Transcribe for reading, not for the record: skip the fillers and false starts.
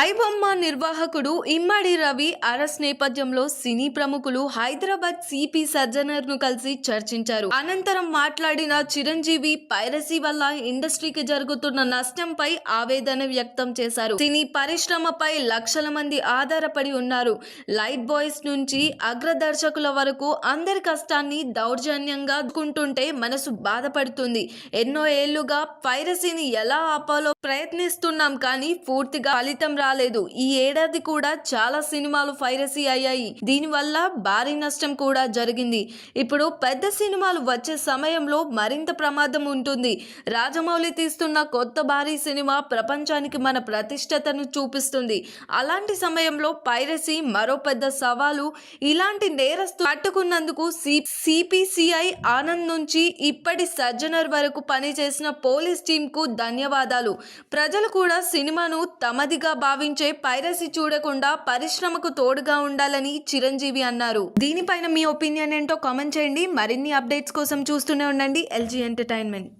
ఐబొమ్మ నిర్వాహకుడు ఇమ్మడి రవి అరెస్ట్ నేపథ్యంలో సినీ ప్రముఖులు హైదరాబాద్ సిపి సజ్జనర్ ను కలిసి చర్చించారు. అనంతరం మాట్లాడిన చిరంజీవి పైరసీ వల్ల ఇండస్ట్రీకి జరుగుతున్న నష్టంపై ఆవేదన వ్యక్తం చేశారు. సినీ పరిశ్రమపై లక్షల మంది ఆధారపడి ఉన్నారు. లైట్ బాయ్స్ నుంచి అగ్రదర్శకుల వరకు అందరి కష్టాన్ని దౌర్జన్యంగా కుంటుంటే మనసు బాధపడుతుంది. ఎన్నో ఏళ్లుగా పైరసీని ఎలా ఆపాలో ప్రయత్నిస్తున్నాం, కానీ పూర్తిగా ఫలితం రాలేదు. ఈ ఏడాది కూడా చాలా సినిమాలు పైరసీ అయ్యాయి. దీనివల్ల భారీ నష్టం కూడా జరిగింది. ఇప్పుడు పెద్ద సినిమాలు వచ్చే సమయంలో మరింత ప్రమాదం ఉంటుంది. రాజమౌళి తీస్తున్న కొత్త భారీ సినిమా ప్రపంచానికి మన ప్రతిష్టతను చూపిస్తుంది. అలాంటి సమయంలో పైరసీ మరో పెద్ద సవాలు. ఇలాంటి నేరస్తు పట్టుకున్నందుకు సిపిసిఐ ఆనంద్ నుంచి ఇప్పటి సజ్జనర్ వరకు పనిచేసిన పోలీస్ టీంకు ధన్యవాదాలు. ప్రజలు కూడా సినిమాను తమదిగా భావించే పైరసీ చూడకుండా పరిశ్రమకు తోడుగా ఉండాలని చిరంజీవి అన్నారు. దీనిపైన మీ ఒపీనియన్ ఏంటో కామెంట్ చేయండి. మరిన్ని అప్డేట్స్ కోసం చూస్తూనే ఉండండి LG ఎంటర్టైన్మెంట్.